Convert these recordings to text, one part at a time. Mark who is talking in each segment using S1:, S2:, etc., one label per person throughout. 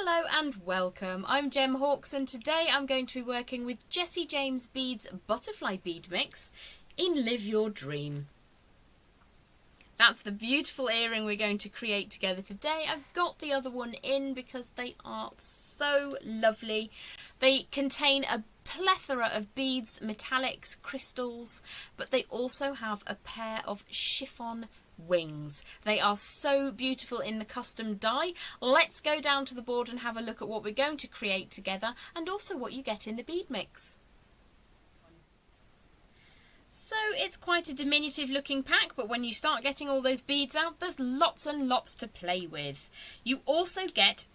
S1: Hello and welcome. I'm Gem Hawks and today I'm going to be working with Jessie James Bead's Butterfly Bead Mix in Live Your Dream. That's the beautiful earring we're going to create together today. I've got the other one in because they are so lovely. They contain a plethora of beads, metallics, crystals, but they also have a pair of chiffon wings. They are so beautiful in the custom dye. Let's go down to the board and have a look at what we're going to create together and also what you get in the bead mix. So it's quite a diminutive looking pack, but when you start getting all those beads out, there's lots and lots to play with. You also get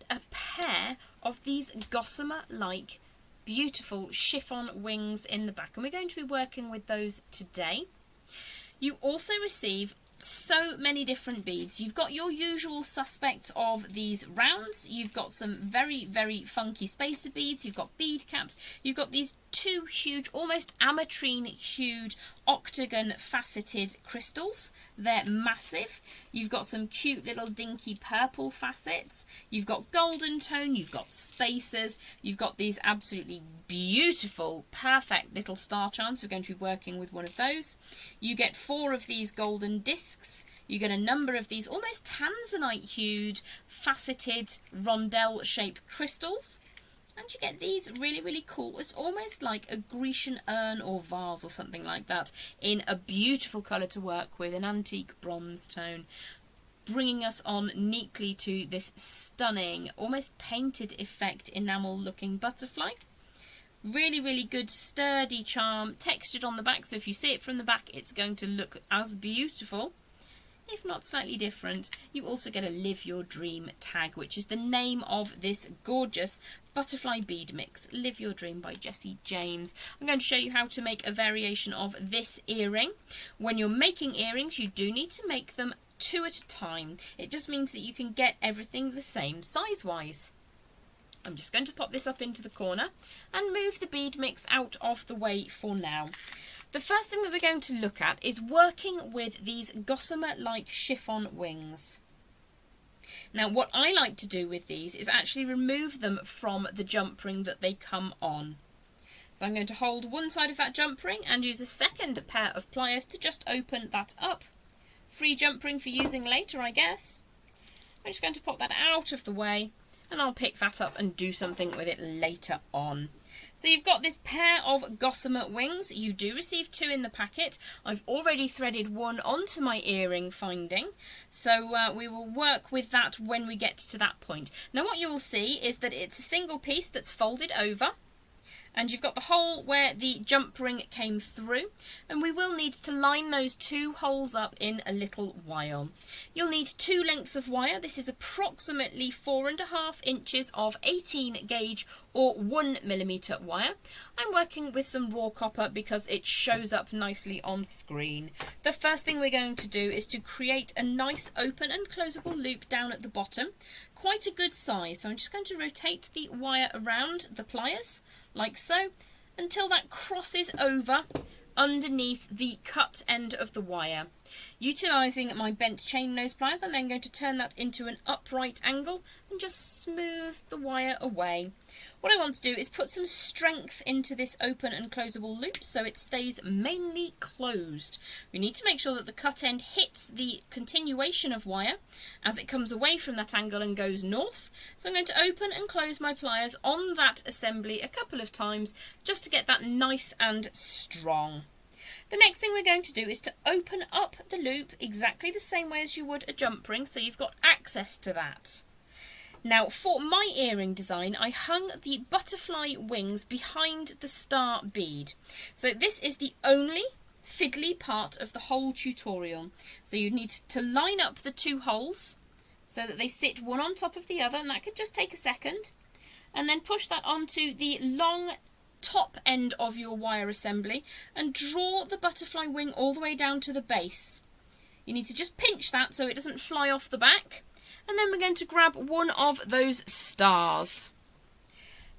S1: a pair of these gossamer-like beautiful chiffon wings in the back, and we're going to be working with those today. You also receive so many different beads. You've got your usual suspects of these rounds. You've got some very, very funky spacer beads. You've got bead caps. You've got these two huge, almost ametrine hued octagon faceted crystals. They're massive. You've got some cute little dinky purple facets. You've got golden tone. You've got spacers. You've got these absolutely beautiful, perfect little star charms. We're going to be working with one of those. You get 4 of these golden discs. You get a number of these almost tanzanite hued, faceted, rondelle shaped crystals. And you get these really, really cool, it's almost like a Grecian urn or vase or something like that, in a beautiful colour to work with, an antique bronze tone, bringing us on neatly to this stunning, almost painted effect enamel looking butterfly. Really, really good sturdy charm, textured on the back, so if you see it from the back it's going to look as beautiful, if not slightly different. You also get a Live Your Dream tag, which is the name of this gorgeous butterfly bead mix, Live Your Dream by Jessie James. I'm going to show you how to make a variation of this earring. When you're making earrings, you do need to make them 2 at a time. It just means that you can get everything the same size-wise. I'm just going to pop this up into the corner and move the bead mix out of the way for now. The first thing that we're going to look at is working with these gossamer-like chiffon wings. Now what I like to do with these is actually remove them from the jump ring that they come on. So I'm going to hold one side of that jump ring and use a second pair of pliers to just open that up. Free jump ring for using later, I guess. I'm just going to pop that out of the way, and I'll pick that up and do something with it later on. So you've got this pair of gossamer wings. You do receive 2 in the packet. I've already threaded one onto my earring finding, so we will work with that when we get to that point. Now what you will see is that it's a single piece that's folded over, and you've got the hole where the jump ring came through, and we will need to line those 2 holes up in a little while. You'll need 2 lengths of wire. This is approximately 4.5 inches of 18 gauge or 1mm wire. I'm working with some raw copper because it shows up nicely on screen. The first thing we're going to do is to create a nice open and closable loop down at the bottom. Quite a good size, so I'm just going to rotate the wire around the pliers like so until that crosses over underneath the cut end of the wire. Utilising my bent chain nose pliers, I'm then going to turn that into an upright angle and just smooth the wire away. What I want to do is put some strength into this open and closable loop so it stays mainly closed. We need to make sure that the cut end hits the continuation of wire as it comes away from that angle and goes north. So I'm going to open and close my pliers on that assembly a couple of times just to get that nice and strong. The next thing we're going to do is to open up the loop exactly the same way as you would a jump ring, so you've got access to that. Now for my earring design, I hung the butterfly wings behind the star bead. So this is the only fiddly part of the whole tutorial. So you need to line up the 2 holes so that they sit one on top of the other, and that could just take a second. And then push that onto the long top end of your wire assembly and draw the butterfly wing all the way down to the base. You need to just pinch that so it doesn't fly off the back. And then we're going to grab one of those stars.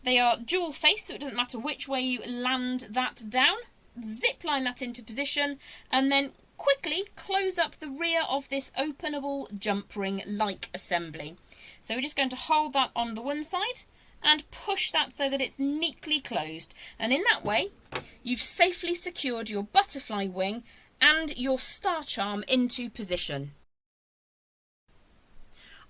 S1: They are dual face, so it doesn't matter which way you land that down. Zip line that into position and then quickly close up the rear of this openable jump ring like assembly. So we're just going to hold that on the one side and push that so that it's neatly closed. And in that way, you've safely secured your butterfly wing and your star charm into position.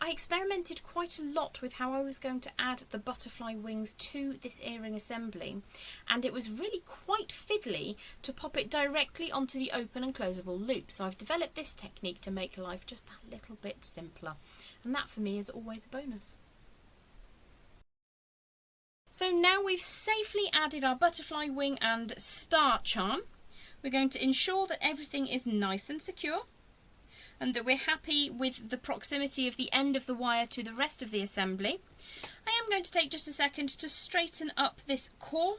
S1: I experimented quite a lot with how I was going to add the butterfly wings to this earring assembly, and it was really quite fiddly to pop it directly onto the open and closable loop. So I've developed this technique to make life just that little bit simpler, and that for me is always a bonus. So now we've safely added our butterfly wing and star charm, we're going to ensure that everything is nice and secure, and that we're happy with the proximity of the end of the wire to the rest of the assembly. I am going to take just a second to straighten up this core,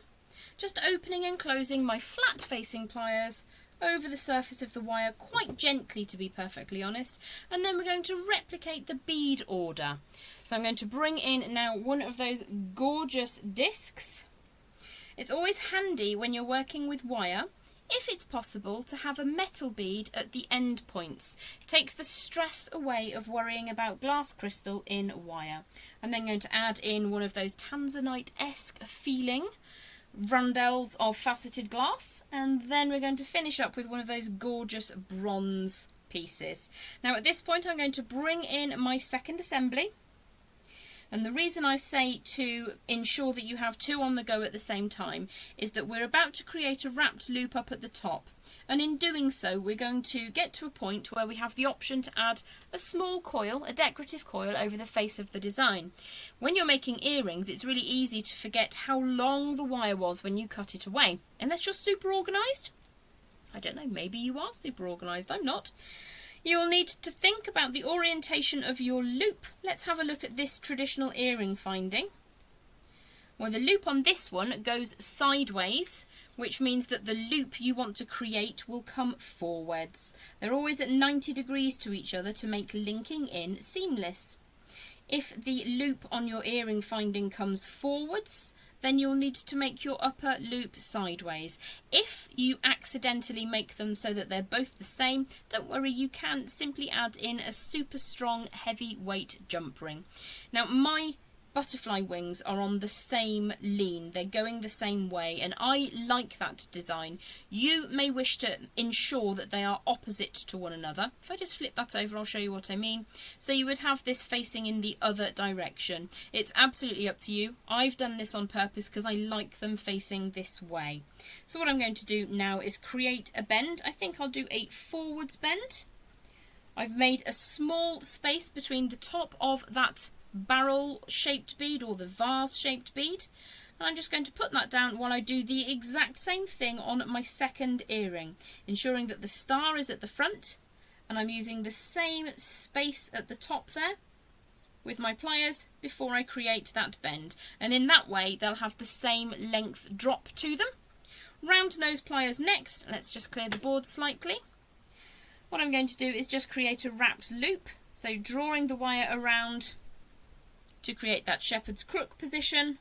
S1: just opening and closing my flat facing pliers over the surface of the wire quite gently, to be perfectly honest, and then we're going to replicate the bead order. So I'm going to bring in now one of those gorgeous discs. It's always handy when you're working with wire, if it's possible, to have a metal bead at the end points. It takes the stress away of worrying about glass crystal in wire. I'm then going to add in one of those tanzanite-esque feeling rondelles of faceted glass, and then we're going to finish up with one of those gorgeous bronze pieces. Now at this point I'm going to bring in my second assembly. And the reason I say to ensure that you have two on the go at the same time is that we're about to create a wrapped loop up at the top. And in doing so, we're going to get to a point where we have the option to add a small coil, a decorative coil, over the face of the design. When you're making earrings, it's really easy to forget how long the wire was when you cut it away. Unless you're super organised. I don't know, maybe you are super organised, I'm not. You'll need to think about the orientation of your loop. Let's have a look at this traditional earring finding. Well, the loop on this one goes sideways, which means that the loop you want to create will come forwards. They're always at 90 degrees to each other to make linking in seamless. If the loop on your earring finding comes forwards, then you'll need to make your upper loop sideways. If you accidentally make them so that they're both the same, don't worry, you can simply add in a super strong heavyweight jump ring. Now my butterfly wings are on the same lean, they're going the same way, and I like that design. You may wish to ensure that they are opposite to one another. If I just flip that over, I'll show you what I mean. So you would have this facing in the other direction. It's absolutely up to you. I've done this on purpose because I like them facing this way. So what I'm going to do now is create a bend. I think I'll do a forwards bend. I've made a small space between the top of that barrel shaped bead, or the vase shaped bead, and I'm just going to put that down while I do the exact same thing on my second earring, ensuring that the star is at the front, and I'm using the same space at the top there with my pliers before I create that bend, and in that way they'll have the same length drop to them. Round nose pliers next. Let's just clear the board slightly. What I'm going to do is just create a wrapped loop, so drawing the wire around to create that shepherd's crook position,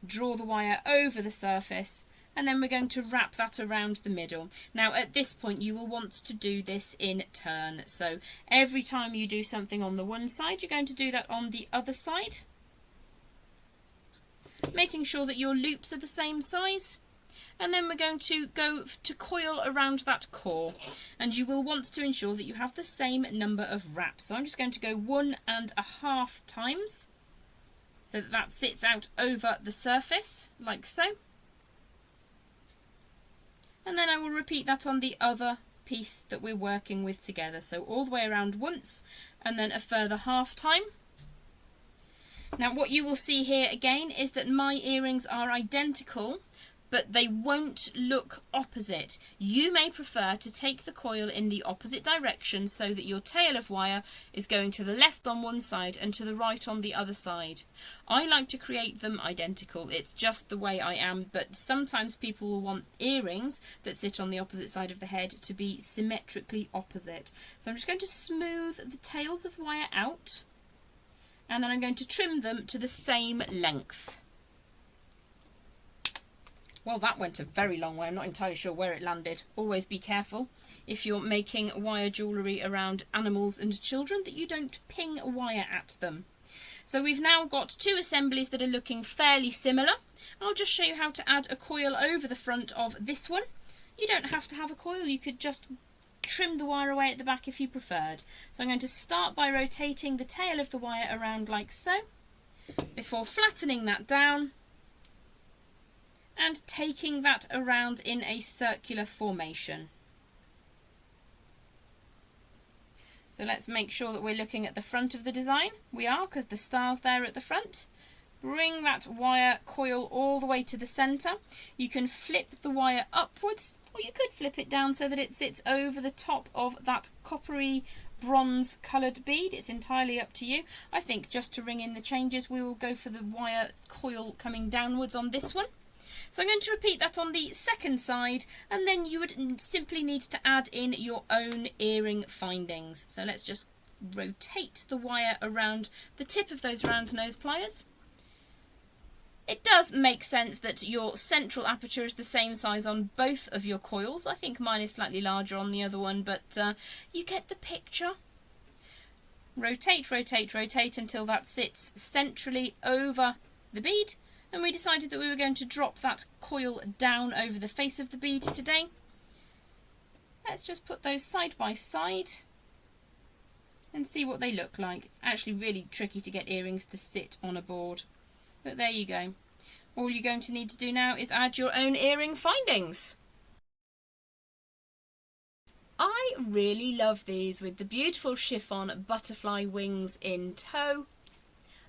S1: draw the wire over the surface, and then we're going to wrap that around the middle. Now at this point you will want to do this in turn, so every time you do something on the one side you're going to do that on the other side, making sure that your loops are the same size. And then we're going to go to coil around that core, and you will want to ensure that you have the same number of wraps. So I'm just going to go 1.5 times so that that sits out over the surface like so. And then I will repeat that on the other piece that we're working with together. So all the way around once, and then a further half time. Now what you will see here again is that my earrings are identical, but they won't look opposite. You may prefer to take the coil in the opposite direction so that your tail of wire is going to the left on one side and to the right on the other side. I like to create them identical. It's just the way I am, but sometimes people will want earrings that sit on the opposite side of the head to be symmetrically opposite. So I'm just going to smooth the tails of wire out, and then I'm going to trim them to the same length. Well, that went a very long way. I'm not entirely sure where it landed. Always be careful if you're making wire jewellery around animals and children that you don't ping a wire at them. So we've now got two assemblies that are looking fairly similar. I'll just show you how to add a coil over the front of this one. You don't have to have a coil, you could just trim the wire away at the back if you preferred. So I'm going to start by rotating the tail of the wire around like so, before flattening that down and taking that around in a circular formation. So let's make sure that we're looking at the front of the design. We are, because the star's there at the front. Bring that wire coil all the way to the centre. You can flip the wire upwards, or you could flip it down so that it sits over the top of that coppery bronze coloured bead. It's entirely up to you. I think just to ring in the changes, we will go for the wire coil coming downwards on this one. So I'm going to repeat that on the second side, and then you would simply need to add in your own earring findings. So let's just rotate the wire around the tip of those round nose pliers. It does make sense that your central aperture is the same size on both of your coils. I think mine is slightly larger on the other one, but you get the picture. Rotate, rotate, rotate until that sits centrally over the bead. And we decided that we were going to drop that coil down over the face of the bead today. Let's just put those side by side and see what they look like. It's actually really tricky to get earrings to sit on a board. But there you go. All you're going to need to do now is add your own earring findings. I really love these with the beautiful chiffon butterfly wings in tow.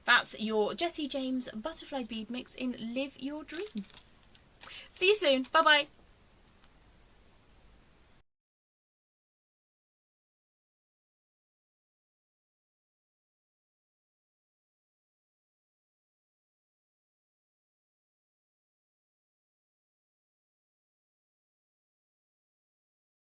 S1: That's your Jessie James butterfly bead mix in Live Your Dream. See you soon. Bye bye.